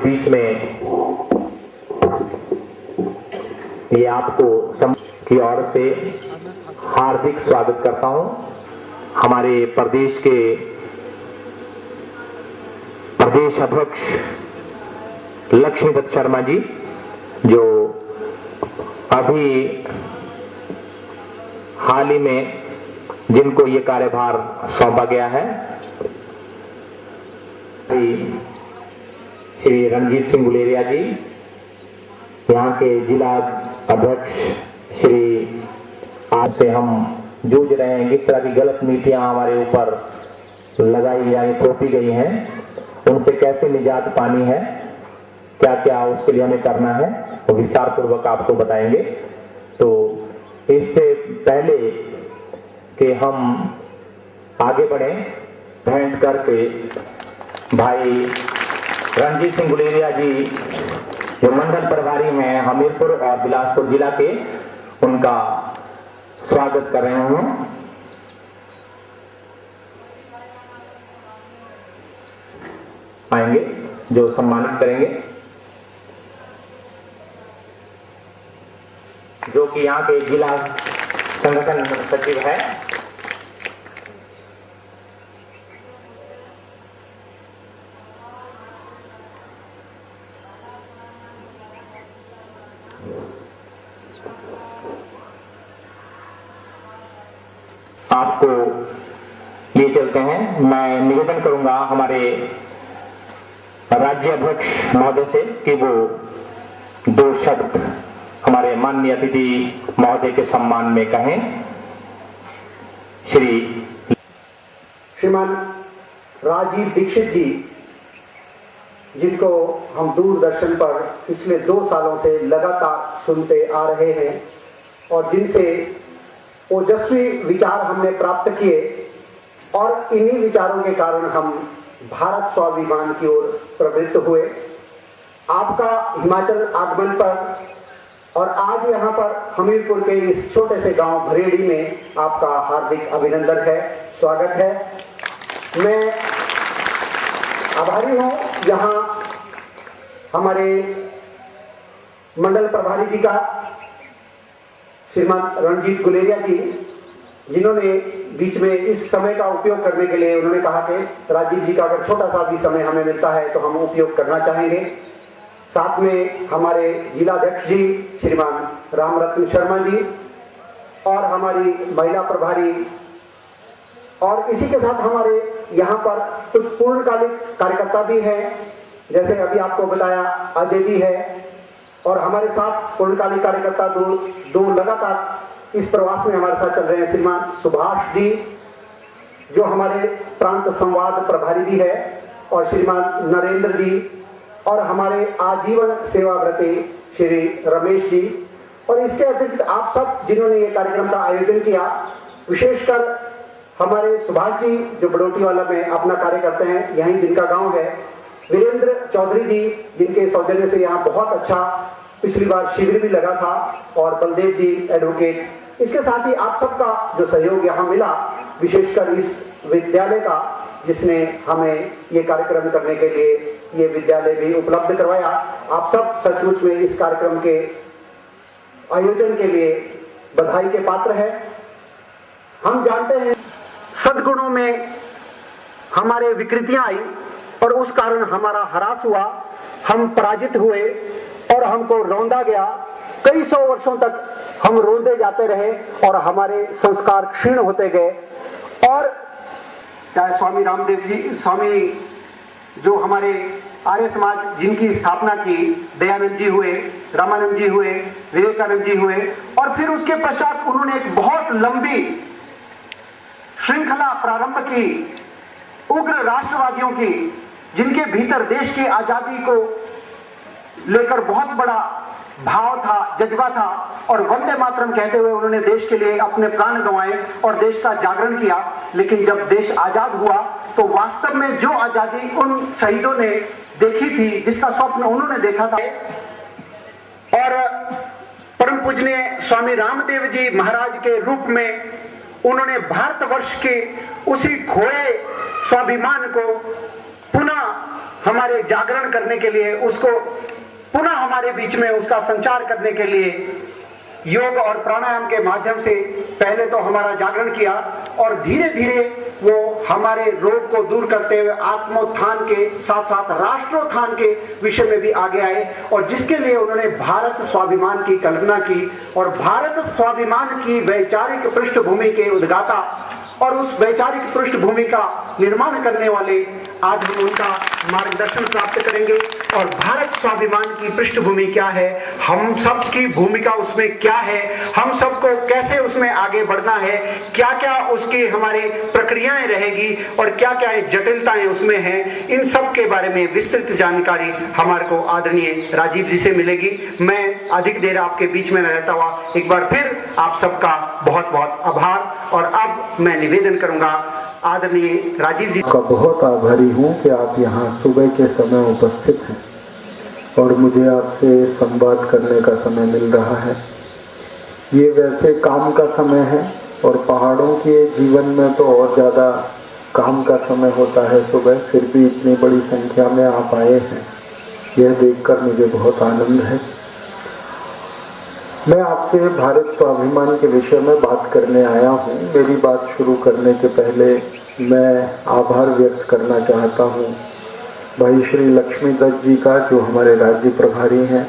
बीच में ये आपको की ओर से हार्दिक स्वागत करता हूं। हमारे प्रदेश के प्रदेश अध्यक्ष लक्ष्मीपत शर्मा जी, जो अभी हाल ही में जिनको ये कार्यभार सौंपा गया है, श्री रणजीत सिंह गुलेरिया जी, यहाँ के जिला अध्यक्ष श्री, आज से हम जूझ रहे हैं किस तरह की गलत नीतियां हमारे ऊपर लगाई यानी थोपी गई हैं, उनसे कैसे निजात पानी है, क्या क्या उसके लिए हमें करना है, वो विस्तार पूर्वक आपको बताएंगे। तो इससे पहले कि हम आगे बढ़े, भेंट करके भाई रणजीत सिंह गुलेरिया जी जो मंडल प्रभारी हैं हमीरपुर और बिलासपुर जिला के, उनका स्वागत कर रहे हैं। आएंगे जो सम्मानित करेंगे, जो कि यहाँ के जिला संगठन सचिव है आपको ले चलते हैं। मैं निवेदन करूंगा हमारे राज्य अध्यक्ष महोदय से कि वो दो शब्द हमारे माननीय अतिथि महोदय के सम्मान में कहें। श्रीमान राजीव दीक्षित जी, जिनको हम दूरदर्शन पर पिछले 2 सालों से लगातार सुनते आ रहे हैं और जिनसे ओजस्वी विचार हमने प्राप्त किए, और इन्हीं विचारों के कारण हम भारत स्वाभिमान की ओर प्रवृत्त हुए। आपका हिमाचल आगमन पर और आज यहाँ पर हमीरपुर के इस छोटे से गांव भरेड़ी में आपका हार्दिक अभिनंदन है, स्वागत है। मैं आभारी हूँ यहाँ हमारे मंडल प्रभारी जी का, श्रीमान रणजीत गुलेरिया जी, जिन्होंने बीच में इस समय का उपयोग करने के लिए उन्होंने कहा कि राजीव जी का अगर छोटा सा भी समय हमें मिलता है तो हम उपयोग करना चाहेंगे। साथ में हमारे जिलाध्यक्ष जी श्रीमान रामरत्न शर्मा जी और हमारी महिला प्रभारी, और इसी के साथ हमारे यहाँ पर कुछ पूर्णकालिक कार्यकर्ता भी हैं, जैसे अभी आपको बताया अजय जी है, और हमारे साथ पूर्णकालिक कार्यकर्ता दो लगातार इस प्रवास में हमारे साथ चल रहे हैं, श्रीमान सुभाष जी जो हमारे प्रांत संवाद प्रभारी भी है, और श्रीमान नरेंद्र जी, और हमारे आजीवन सेवाव्रती श्री रमेश जी, और इसके अतिरिक्त आप सब जिन्होंने ये कार्यक्रम का आयोजन किया, विशेषकर हमारे सुभाष जी जो बड़ोटीवाला में अपना कार्य करते हैं, यहीं जिनका गांव है, वीरेंद्र चौधरी जी जिनके सौजन्य से यहाँ बहुत अच्छा पिछली बार शिविर भी लगा था, और बलदेव जी एडवोकेट, इसके साथ ही आप सबका जो सहयोग यहाँ मिला, विशेषकर इस विद्यालय का जिसने हमें ये कार्यक्रम करने के लिए ये विद्यालय भी उपलब्ध करवाया, आप सब सचमुच में इस कार्यक्रम के आयोजन के लिए बधाई के पात्र है। हम जानते हैं सद्गुणों में हमारे विकृतियां आई और उस कारण हमारा ह्रास हुआ, हम पराजित हुए और हमको रौंदा गया। कई 100 वर्षों तक हम रोंदे जाते रहे और हमारे संस्कार क्षीण होते गए। और चाहे स्वामी रामदेव जी, स्वामी जो हमारे आर्य समाज जिनकी स्थापना की, दयानंद जी हुए, रामानंद जी हुए, विवेकानंद जी हुए, और फिर उसके पश्चात उन्होंने एक बहुत लंबी श्रृंखला प्रारंभ की उग्र राष्ट्रवादियों की, जिनके भीतर देश की आजादी को लेकर बहुत बड़ा भाव था, जज्बा था, और वंदे मातरम कहते हुए उन्होंने देश के लिए अपने प्राण गंवाए और देश का जागरण किया। लेकिन जब देश आजाद हुआ तो वास्तव में जो आजादी उन शहीदों ने देखी थी, जिसका स्वप्न उन्होंने देखा था, और परम पूजनीय स्वामी रामदेव जी महाराज के रूप में उन्होंने भारतवर्ष के उसी खोए स्वाभिमान को पुनः हमारे जागरण करने के लिए, उसको पुनः हमारे बीच में उसका संचार करने के लिए योग और प्राणायाम के माध्यम से पहले तो हमारा जागरण किया और धीरे धीरे वो हमारे रोग को दूर करते हुए आत्मोत्थान के साथ साथ राष्ट्रोत्थान के विषय में भी आगे आए, और जिसके लिए उन्होंने भारत स्वाभिमान की कल्पना की और भारत स्वाभिमान की वैचारिक पृष्ठभूमि के उद्गाता और उस वैचारिक पृष्ठभूमि का निर्माण करने वाले आज हम उनका मार्गदर्शन प्राप्त करेंगे। और भारत स्वाभिमान की पृष्ठभूमि क्या है, हम सब की भूमिका उसमें क्या है, हम सबको कैसे उसमें आगे बढ़ना है, क्या क्या उसकी हमारी प्रक्रियाएं रहेगी और क्या क्या जटिलताएं उसमें हैं, इन सब के बारे में विस्तृत जानकारी हमारे को आदरणीय राजीव जी से मिलेगी। मैं अधिक देर आपके बीच में रहता हुआ एक बार फिर आप सबका बहुत बहुत आभार, और अब मैं निवेदन करूंगा आदरणीय राजीव जी का बहुत आभारी हूँ कि आप यहाँ सुबह के समय उपस्थित हैं और मुझे आपसे संवाद करने का समय मिल रहा है। ये वैसे काम का समय है और पहाड़ों के जीवन में तो और ज़्यादा काम का समय होता है सुबह, फिर भी इतनी बड़ी संख्या में आप आए हैं, यह देखकर मुझे बहुत आनंद है। मैं आपसे भारत स्वाभिमान के विषय में बात करने आया हूँ। मेरी बात शुरू करने के पहले मैं आभार व्यक्त करना चाहता हूँ भाई श्री लक्ष्मी दत्त जी का जो हमारे राज्य प्रभारी हैं,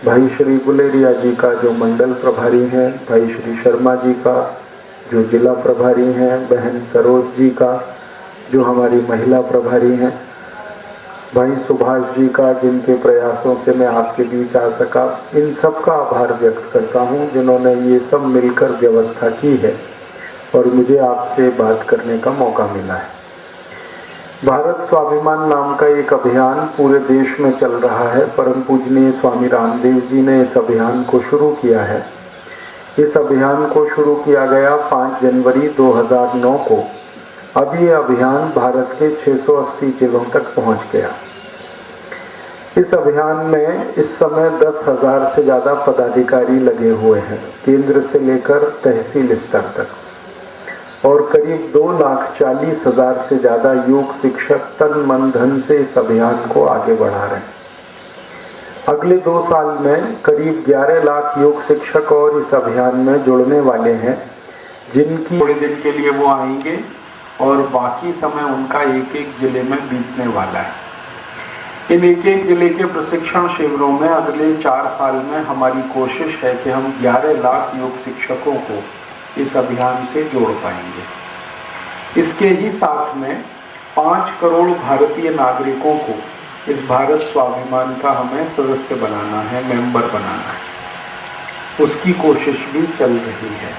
भाई श्री गुलेरिया जी का जो मंडल प्रभारी हैं, भाई श्री शर्मा जी का जो जिला प्रभारी हैं, बहन सरोज जी का जो हमारी महिला प्रभारी हैं, भाई सुभाष जी का जिनके प्रयासों से मैं आपके बीच आ सका, इन सब का आभार व्यक्त करता हूँ जिन्होंने ये सब मिलकर व्यवस्था की है और मुझे आपसे बात करने का मौका मिला है। भारत स्वाभिमान नाम का एक अभियान पूरे देश में चल रहा है। परम पूजनीय स्वामी रामदेव जी ने इस अभियान को शुरू किया है। इस अभियान को शुरू किया गया 5 जनवरी 2009 को। अब ये अभियान भारत के 680 जिलों तक पहुंच गया। इस अभियान में इस समय 10,000 से ज़्यादा पदाधिकारी लगे हुए हैं, केंद्र से लेकर तहसील स्तर तक, और करीब 2,40,000 से ज़्यादा योग शिक्षक तन मन धन से इस अभियान को आगे बढ़ा रहे हैं। अगले 2 साल में करीब 11 लाख योग शिक्षक और इस अभियान में जुड़ने वाले हैं, जिनकी थोड़े दिन के लिए वो आएंगे और बाकी समय उनका एक एक जिले में बीतने वाला है। इन एक एक जिले के प्रशिक्षण शिविरों में अगले 4 साल में हमारी कोशिश है कि हम 11 लाख योग शिक्षकों को इस अभियान से जोड़ पाएंगे। इसके ही साथ में 5 करोड़ भारतीय नागरिकों को इस भारत स्वाभिमान का हमें सदस्य बनाना है, मेंबर बनाना है। उसकी कोशिश भी चल रही है।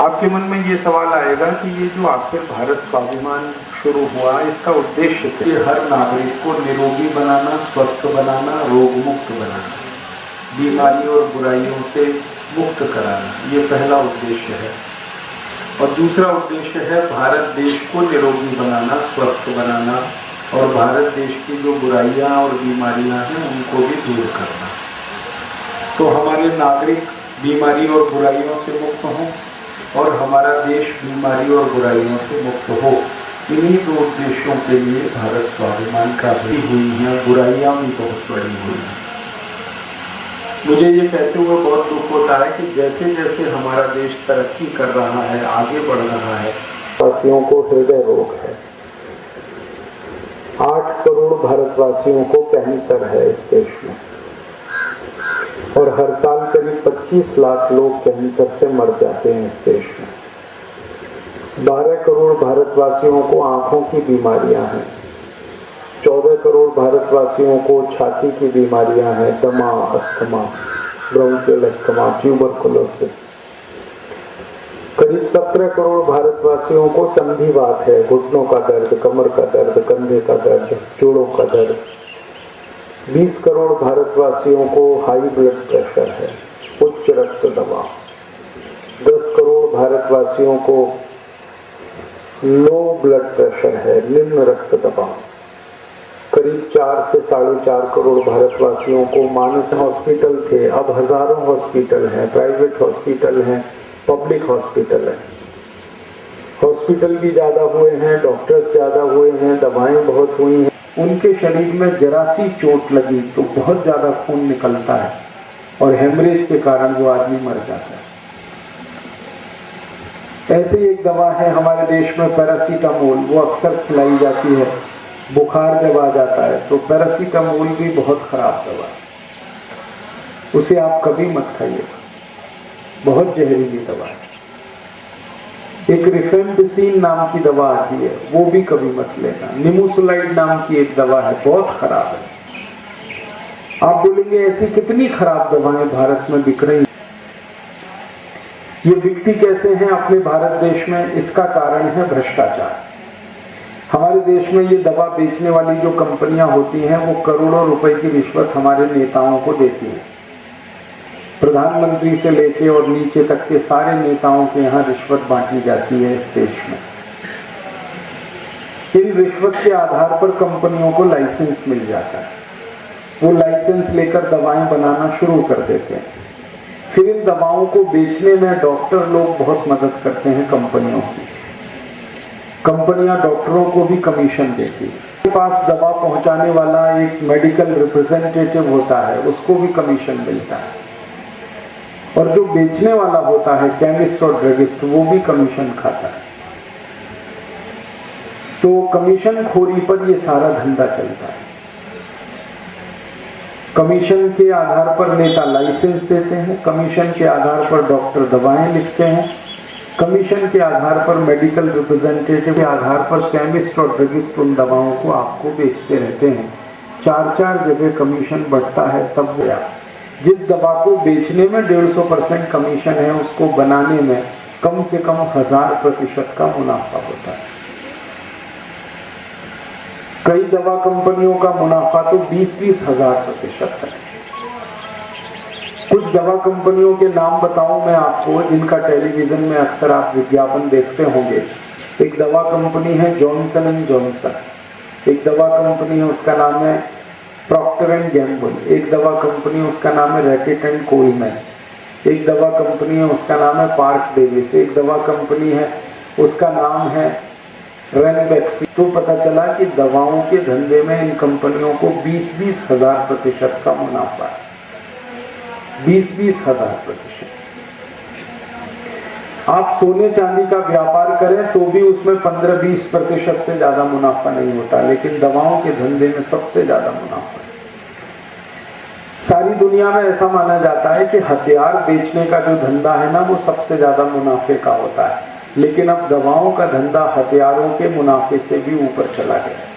आपके मन में ये सवाल आएगा कि ये जो आखिर भारत स्वाभिमान शुरू हुआ, इसका उद्देश्य क्या है? हर नागरिक को निरोगी बनाना, स्वस्थ बनाना, रोग मुक्त बनाना, बीमारी और बुराइयों से मुक्त कराना, ये पहला उद्देश्य है। और दूसरा उद्देश्य है भारत देश को निरोगी बनाना, स्वस्थ बनाना, और भारत देश की जो बुराइयां और बीमारियां हैं उनको भी दूर करना। तो हमारे नागरिक बीमारी और बुराइयों से मुक्त हों और हमारा देश बीमारी और बुराइयों से मुक्त हो। इन्हीं 2 उद्देश्यों के लिए भारत स्वाभिमान का भी हुई है। बुराइयां भी बहुत बड़ी हुई हैं। मुझे ये कहते हुए बहुत दुख होता है कि जैसे जैसे हमारा देश तरक्की कर रहा है, आगे बढ़ रहा है, वासियों को हृदय रोग है। 8 करोड़ भारतवासियों को कैंसर है इस देश में, और हर साल करीब 25 लाख लोग कैंसर से मर जाते हैं इस देश में। 12 करोड़ भारतवासियों को आंखों की बीमारियां हैं, 14 करोड़ भारतवासियों को छाती की बीमारियां हैं, दमा, अस्थमा, ब्रोंकियल अस्थमा, ट्यूबरकुलोसिस। करीब 17 करोड़ भारतवासियों को संधिवात है, घुटनों का दर्द, कमर का दर्द, कंधे का दर्द, जोड़ों का दर्द। 20 करोड़ भारतवासियों को हाई ब्लड प्रेशर है, उच्च रक्त दबाव। 10 करोड़ भारतवासियों को लो ब्लड प्रेशर है, निम्न रक्त दबाव। करीब 4 से 4.5 करोड़ भारतवासियों को मानस हॉस्पिटल थे, अब हजारों हॉस्पिटल हैं, प्राइवेट हॉस्पिटल हैं, पब्लिक हॉस्पिटल है। हॉस्पिटल भी ज़्यादा हुए हैं, डॉक्टर्स ज़्यादा हुए हैं, दवाएं बहुत हुई हैं। उनके शरीर में जरा सी चोट लगी तो बहुत ज्यादा खून निकलता है और हेमरेज के कारण वो आदमी मर जाता है। ऐसे ही एक दवा है हमारे देश में पैरासीटामोल, वो अक्सर खिलाई जाती है। बुखार जब आ जाता है तो पैरासीटामोल भी बहुत खराब दवा है, उसे आप कभी मत खाइएगा, बहुत जहरीली दवा है। एक रिफेम्पिसिन नाम की दवा आती है, वो भी कभी मत लेना। निमोसुलाइड नाम की एक दवा है, बहुत खराब है। आप बोलेंगे ऐसी कितनी खराब दवाएं भारत में बिक रही हैं? ये बिकती कैसे हैं अपने भारत देश में? इसका कारण है भ्रष्टाचार। हमारे देश में ये दवा बेचने वाली जो कंपनियां होती हैं वो करोड़ों रुपए की रिश्वत हमारे नेताओं को देती हैं। प्रधानमंत्री से लेके और नीचे तक के सारे नेताओं के यहाँ रिश्वत बांटी जाती है इस देश में। इन रिश्वत के आधार पर कंपनियों को लाइसेंस मिल जाता है, वो लाइसेंस लेकर दवाएं बनाना शुरू कर देते हैं। फिर इन दवाओं को बेचने में डॉक्टर लोग बहुत मदद करते हैं कंपनियों की। कंपनियां डॉक्टरों को भी कमीशन देती है। उनके पास दवा पहुंचाने वाला एक मेडिकल रिप्रेजेंटेटिव होता है, उसको भी कमीशन मिलता है। और जो बेचने वाला होता है केमिस्ट और ड्रगिस्ट, वो भी कमीशन खाता है। तो कमीशन खोरी पर ये सारा धंधा चलता है। कमीशन के आधार पर नेता लाइसेंस देते हैं, कमीशन के आधार पर डॉक्टर दवाएं लिखते हैं, कमीशन के आधार पर मेडिकल रिप्रेजेंटेटिव के आधार पर केमिस्ट और ड्रगिस्ट उन दवाओं को आपको बेचते रहते हैं। 4-4 जगह कमीशन बढ़ता है। तब वो जिस दवा को बेचने में 150% कमीशन है, उसको बनाने में कम से कम 1000% का मुनाफा होता है। कई दवा कंपनियों का मुनाफा तो 20-20 हजार% है। कुछ दवा कंपनियों के नाम बताऊं मैं आपको, जिनका टेलीविजन में अक्सर आप विज्ञापन देखते होंगे। एक दवा कंपनी है जॉनसन एंड जॉनसन, एक दवा कंपनी है उसका नाम है प्रॉक्टर एंड गैम्बल, एक दवा कंपनी है उसका नाम है रैकेट एंड कोलमैन, एक दवा कंपनी है उसका नाम है पार्क डेविस, एक दवा कंपनी है उसका नाम है रेनबैक्सी। तो पता चला कि दवाओं के धंधे में इन कंपनियों को 20-20 हजार% का मुनाफा है। 20-20 हजार%। आप सोने चांदी का व्यापार करें तो भी उसमें 15-20% से ज्यादा मुनाफा नहीं होता, लेकिन दवाओं के धंधे में सबसे ज्यादा मुनाफा है। सारी दुनिया में ऐसा माना जाता है कि हथियार बेचने का जो धंधा है ना, वो सबसे ज्यादा मुनाफे का होता है, लेकिन अब दवाओं का धंधा हथियारों के मुनाफे से भी ऊपर चला गया है।